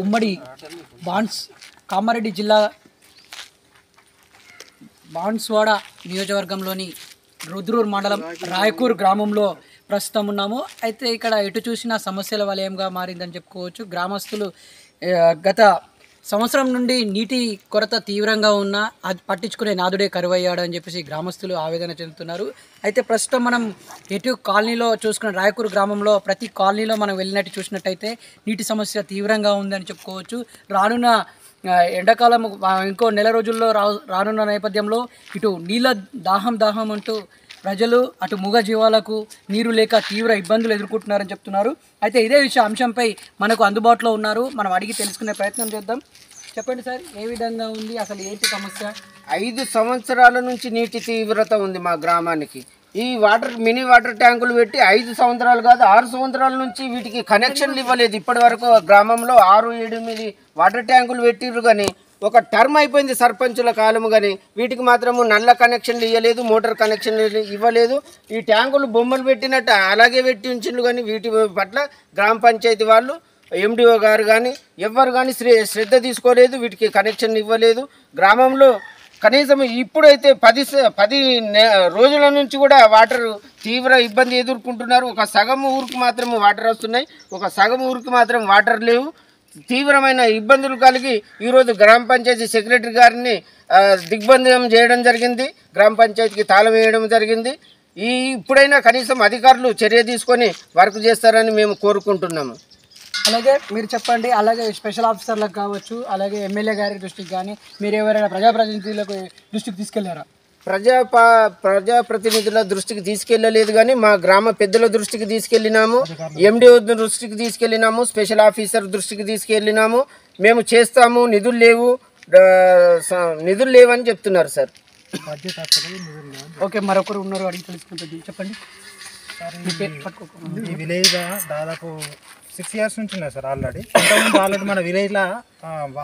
ఉమ్మడి కామారెడ్డి జిల్లా బాన్స్వాడ నియోజకవర్గంలోని రుద్రూర్ మండలం రాయకూర్ గ్రామంలో ప్రస్తుతం ఉన్నాము. అయితే ఇక్కడ ఎటు చూసినా సమస్యల వలయంగా మారిందని చెప్పుకోవచ్చు. గ్రామస్తులు గత సంవత్సరం నుండి నీటి కొరత తీవ్రంగా ఉన్నా అది పట్టించుకునే నాదుడే కరువయ్యాడు అని చెప్పేసి గ్రామస్తులు ఆవేదన చెందుతున్నారు. అయితే ప్రస్తుతం మనం ఎటు కాలనీలో చూసుకున్న రాయకూర్ గ్రామంలో ప్రతి కాలనీలో మనం వెళ్ళినట్టు చూసినట్టయితే నీటి సమస్య తీవ్రంగా ఉందని చెప్పుకోవచ్చు. రానున్న ఎండాకాలం ఇంకో నెల రోజుల్లో రానున్న నేపథ్యంలో ఇటు నీళ్ళ దాహం అంటూ ప్రజలు అటు మూగ జీవాలకు నీరు లేక తీవ్ర ఇబ్బందులు ఎదుర్కొంటున్నారని చెప్తున్నారు. అయితే ఇదే అంశంపై మనకు అందుబాటులో ఉన్నారు. మనం అడిగి తెలుసుకునే ప్రయత్నం చేద్దాం. చెప్పండి సార్, ఏ విధంగా ఉంది, అసలు ఏంటి సమస్య? 5 సంవత్సరాల నుంచి నీటి తీవ్రత ఉంది మా గ్రామానికి. ఈ మినీ వాటర్ ట్యాంకులు పెట్టి 5 సంవత్సరాలు కాదు 6 సంవత్సరాల నుంచి వీటికి కనెక్షన్లు ఇవ్వలేదు. ఇప్పటి వరకు గ్రామంలో 6-8 వాటర్ ట్యాంకులు పెట్టిర్రు, కానీ ఒక టర్మ్ అయిపోయింది సర్పంచుల కాలము, కానీ వీటికి మాత్రము నల్ల కనెక్షన్లు ఇవ్వలేదు, మోటార్ కనెక్షన్లు ఇవ్వలేదు. ఈ ట్యాంకులు బొమ్మలు పెట్టినట్టు అలాగే పెట్టి ఉంచిండ్రు, కానీ వీటి పట్ల గ్రామ పంచాయతీ వాళ్ళు ఎండిఓ గారు కానీ ఎవ్వరు కానీ శ్రద్ధ తీసుకోలేదు, వీటికి కనెక్షన్ ఇవ్వలేదు. గ్రామంలో కనీసం ఇప్పుడైతే 10 రోజుల నుంచి కూడా వాటర్ తీవ్ర ఇబ్బంది ఎదుర్కొంటున్నారు. ఒక సగం ఊరికి మాత్రం వాటర్ వస్తున్నాయి, ఒక సగం ఊరికి మాత్రం వాటర్ లేవు. తీవ్రమైన ఇబ్బందులు కలిగి ఈరోజు గ్రామ పంచాయతీ సెక్రటరీ గారిని దిగ్బంధనం చేయడం జరిగింది, గ్రామ పంచాయతీకి తాళం వేయడం జరిగింది. ఇప్పుడైనా కనీసం అధికారులు చర్య తీసుకొని వర్క్ చేస్తారని మేము కోరుకుంటున్నాము. అలాగే మీరు చెప్పండి, అలాగే స్పెషల్ ఆఫీసర్లకు కావచ్చు, అలాగే ఎమ్మెల్యే గారి దృష్టికి కానీ మీరు ఎవరైనా ప్రజాప్రతినిధులకు దృష్టికి తీసుకెళ్లారా? ప్రజాప్రతినిధుల దృష్టికి తీసుకెళ్ళలేదు, కానీ మా గ్రామ పెద్దల దృష్టికి తీసుకెళ్ళినాము, ఎండిఓ దృష్టికి తీసుకెళ్ళినాము, స్పెషల్ ఆఫీసర్ దృష్టికి తీసుకెళ్ళినాము. మేము చేస్తాము, నిధులు లేవని చెప్తున్నారు సార్. ఓకే, మరొకరు ఉన్నారు, అడిగి తెలుసుకుంటుంది. చెప్పండి. ఈ విలేజ్ దాదాపు 6 years నుంచి ఉన్నాయి సార్. ఆల్రెడీ మన విలేజ్లో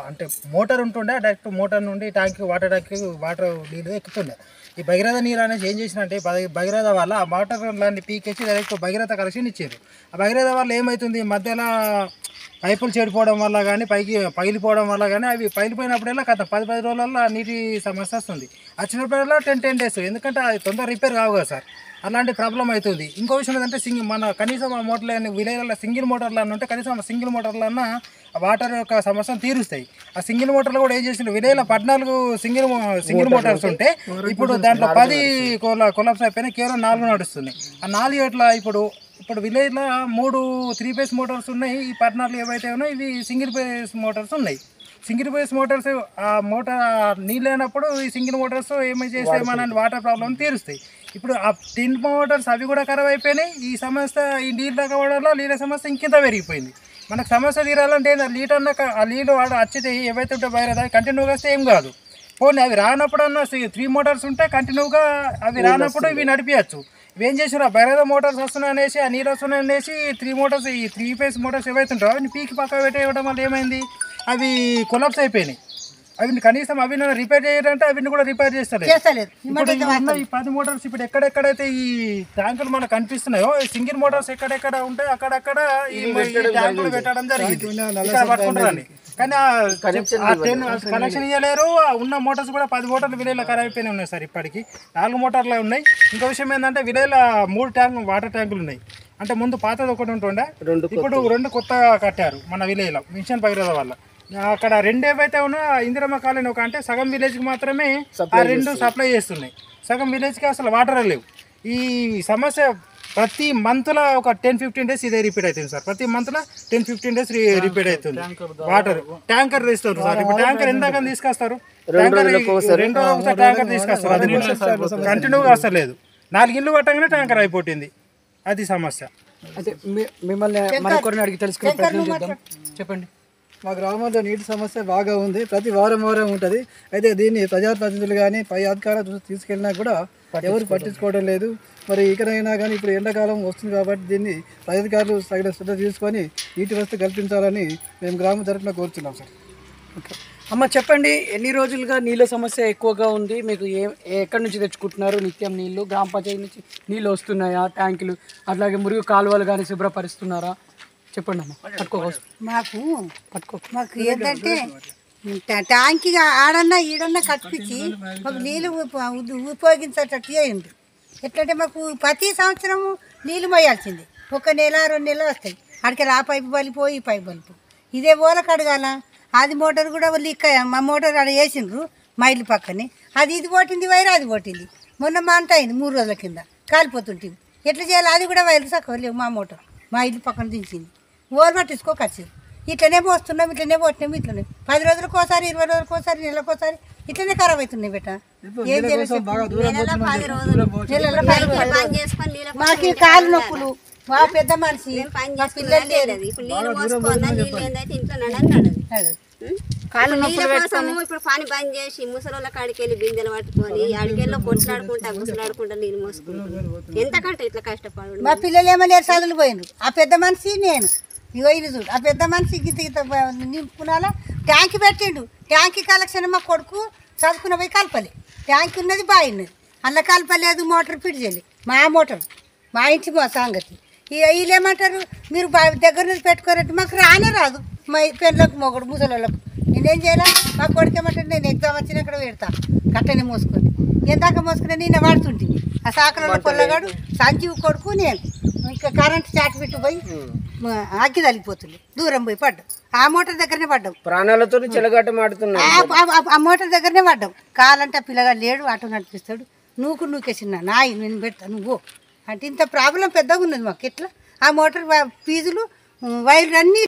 అంటే మోటార్ ఉంటుండే, డైరెక్ట్ మోటార్ నుండి వాటర్ ట్యాంక్కి వాటర్ నీళ్ళు ఎక్కుతుండే. ఈ భగీరథ నీరు అనేది ఏం చేసినంటే భగీరథ వల్ల ఆ వాటర్ లాంటి పీకేసి డైరెక్ట్ భగీరథ కనెక్షన్ ఇచ్చారు. ఆ భగీరథ వల్ల ఏమవుతుంది, మధ్యలో పైపులు చెడిపోవడం వల్ల కానీ పగిలిపోవడం వల్ల కానీ అవి పగిలిపోయినప్పుడల్లా 10 రోజులలో నీటి సమస్య వస్తుంది. వచ్చినప్పుడల్లా 10 days, ఎందుకంటే అది తొందర రిపేర్ కావు కదా సార్, అలాంటి ప్రాబ్లం అవుతుంది. ఇంకో విషయం ఏంటంటే మన కనీసం ఆ మోటార్లు విలేజ్లలో సింగిల్ మోటార్లు అని ఉంటే కనీసం సింగిల్ మోటార్లన్నా వాటర్ యొక్క సమస్యను తీరుస్తాయి. ఆ సింగిల్ మోటార్లు కూడా ఏం చేసిండు, విలేజ్లో 14 సింగిల్ మోటార్స్ ఉంటే ఇప్పుడు దాంట్లో 10 కొలాప్స్ అయిపోయినాయి, కేవలం 4 నడుస్తున్నాయి. ఆ 4 ఎట్లా ఇప్పుడు విలేజ్లో 3 3 phase మోటార్స్ ఉన్నాయి. ఈ 14 ఏవైతే ఉన్నాయో ఇవి సింగిల్ phase మోటార్స్ ఉన్నాయి. సింగిల్ phase మోటార్స్ ఆ మోటార్ నీళ్ళు లేనప్పుడు ఈ సింగిల్ మోటార్స్ ఏమై చేస్తే మన వాటర్ ప్రాబ్లం తీరుస్తాయి. ఇప్పుడు ఆ 10 మోటార్స్ అవి కూడా ఖరాబ్ అయిపోయినాయి. ఈ సమస్య ఈ నీళ్ళు రాకపోవడం వల్ల నీళ్ళ సమస్య ఇంకింత పెరిగిపోయింది. మనకు సమస్య తీరాలంటే లీటర్ ఆ నీళ్ళు వచ్చితే ఏవైతే ఉంటే బయట కంటిన్యూగా వస్తే ఏం కాదు. పోనీ అవి రానప్పుడన్నా 3 మోటార్స్ ఉంటే కంటిన్యూగా అవి రానప్పుడు ఇవి నడిపించచ్చు. ఇవేం చేసారు, బయట మోటార్స్ వస్తున్నాయి అనేసి ఆ నీళ్ళు వస్తున్నాయి అనేసి 3 మోటార్స్ ఈ 3 phase మోటార్స్ ఏవైతే ఉంటాయో అవి పీకి పక్క పెట్టేయడం వల్ల ఏమైంది, అవి కొలాప్స్ అయిపోయినాయి. అవి కనీసం అవి రిపేర్ చేయాలంటే అవి కూడా రిపేర్ చేస్తలేదు. ఇప్పుడు ఈ 10 మోటార్స్ ఇప్పుడు ఎక్కడెక్కడైతే ఈ ట్యాంకులు మనకు కనిపిస్తున్నాయో సింగిల్ మోటార్స్ ఎక్కడెక్కడ ఉంటాయో అక్కడక్కడ ఈ ట్యాంకులు పెట్టడం జరిగింది. పట్టుకుంటారని కానీ కనెక్షన్ ఇవ్వలేరు. ఉన్న మోటార్స్ కూడా 10 మోటార్లు విలేజ్లో ఖరాబ్ అయిపోయినాయి ఉన్నాయి సార్. ఇప్పటికి 4 మోటార్లు ఉన్నాయి. ఇంకో విషయం ఏంటంటే విలేజ్లో 3 వాటర్ ట్యాంకులు ఉన్నాయి. అంటే ముందు పాతది ఒకటి ఉంటుండే, ఇప్పుడు 2 కొత్తగా కట్టారు మన విలేజ్లో మిషన్ భగీరథ వల్ల. అక్కడ 2 ఏవైతే ఉన్నా ఇందిరమ్మ కాలనీ ఒక అంటే సగం విలేజ్కి మాత్రమే ఆ 2 సప్లై చేస్తున్నాయి, సగం విలేజ్కి అసలు వాటర్ లేవు. ఈ సమస్య ప్రతి మంత్లో ఒక 10-15 days ఇదే రిపీట్ అవుతుంది సార్. ప్రతి మంత్లో 10-15 days రిపీట్ అవుతుంది. వాటర్ ట్యాంకర్ తీస్తారు సార్. ఇప్పుడు ట్యాంకర్ ఎందాక తీసుకొస్తారు, ట్యాంకర్ 2 రోజులు ట్యాంకర్ తీసుకొస్తారు, అది కంటిన్యూగా వస్తలేదు. 4 ఇళ్ళు పట్టగానే ట్యాంకర్ అయిపోతుంది, అది సమస్య. అయితే మిమ్మల్ని మరొకరిని అడిగి తెలుసుకునే ప్రయత్నం చేద్దాం. చెప్పండి. మా గ్రామంలో నీటి సమస్య బాగా ఉంది, ప్రతి వారం ఉంటుంది. అయితే దీన్ని ప్రజాప్రతినిధులు కానీ పై అధికారులు తీసుకెళ్ళినా కూడా ఎవరు పట్టించుకోవడం లేదు. మరి ఇకనైనా కానీ ఇప్పుడు ఎండాకాలం వస్తుంది కాబట్టి దీన్ని పై అధికారులు తగిన శ్రద్ధ తీసుకొని నీటి వ్యవస్థ కల్పించాలని మేము గ్రామం తరఫున కోరుతున్నాం సార్. ఓకే. అమ్మ చెప్పండి, ఎన్ని రోజులుగా నీళ్ళ సమస్య ఎక్కువగా ఉంది? మీకు ఎక్కడి నుంచి తెచ్చుకుంటున్నారు నిత్యం నీళ్లు? గ్రామ పంచాయతీ నుంచి నీళ్ళు వస్తున్నాయా? ట్యాంకులు అట్లాగే మురుగు కాలువలు కానీ శుభ్రపరుస్తున్నారా? చెప్పండి అమ్మ. మాకు ఏంటంటే ట్యాంకి ఆడన్నా ఈడన్నా కట్టించి మాకు నీళ్ళు ఉపయోగించేటట్టు చేయండి. ఎట్లంటే మాకు ప్రతి సంవత్సరము నీళ్ళు మోయాల్సింది. 1 నెల 2 నెలలు వస్తాయి. అక్కడికి ఆ పైపు బలిపోయి ఈ పైపు బలిపోయి ఇదే ఓలకు అడగాల. అది మోటార్ కూడా లీక్ మా మోటార్ ఆడ వేసిండ్రు మా ఇల్లు పక్కనే. ఇది పోటింది వైర్, అది పోటింది. మొన్న మంట అయింది 3 రోజుల కింద, కాలిపోతుంటుంది. ఎట్లా చేయాలి? అది కూడా వైర్లు చక్కగా లేవు. మా మోటార్ మా ఇల్లు పక్కన దించింది. ఓరు పట్టించుకోకొచ్చింది. ఇట్లనే పోస్తున్నాం, ఇట్లనే పోతున్నాం, ఇట్లనే 10 రోజులకు ఒకసారి, 20 రోజులకు ఒకసారి, నెలకు ఒకసారి ఇట్లనే ఖరాబ్ అవుతున్నాయి బెట. ఏం మాకు కాలు నొప్పులు, మా పెద్ద మనిషి, మా పిల్లలు లేరు. ఇప్పుడు పని బంద్ చేసి ముసలోళ్ళ కాడికి వెళ్ళి బిందెలు పట్టుకొని అడికెళ్ళి కొట్లాడుకుంటా గుసలాడుకుంటా నీళ్ళు మోసుకుంటాం. ఎంతకంటే ఇట్లా కష్టపడు. మా పిల్లలు ఏమో చదువులు పోయినారు. ఆ పెద్ద మనిషి నేను ఇగో ఇది చూడు. ఆ పెద్ద మనిషి గిత గిత నింపుకున్నాలా ట్యాంక్ పెట్టిండు. ట్యాంక్ కలెక్షన్ మా కొడుకు చదువుకున్న పోయి కలపలే. ట్యాంక్ ఉన్నది, బావి ఉన్నది, అల్ల కలపలేదు. మోటార్ ఫిట్ చేయలేదు. మా మోటార్ మా ఇంటి మా సంగతి. వీళ్ళు ఏమంటారు, మీరు దగ్గర నుంచి పెట్టుకోరంటే మాకు రానే రాదు. మా పెళ్ళకు మొగడు ముసలోళ్ళకు నేనేం చేయాలా? మా కొడుకు ఏమంటారు, నేను ఎగ్జామ్ వచ్చినాక పెడతా కట్టని మోసుకొని. ఎందాక మోసుకుని నిన్న వాడుతుంటుంది. ఆ సాకలలో పొల్లగాడు సంజీవ్ కొడుకు నేను ఇంకా కరెంట్ చాట్ పెట్టి పోయి అగ్గి తలిపోతుంది. దూరం పోయి పడ్డాం. ఆ మోటార్ దగ్గరనే పడ్డాం. ప్రాణాలతో చెలగాట మాడుతున్నాం. ఆ మోటార్ దగ్గరనే పడ్డాం. కాలంటే ఆ పిల్లగాడు లేడు, ఆటో నడిపిస్తాడు. నూకేసిన్నా నాయి నేను పెడతా నువ్వు అంటే ఇంత ప్రాబ్లం పెద్దగా ఉన్నది మాకు. ఎట్లా ఆ మోటార్ ఫీజులు వైర్లు అన్నీ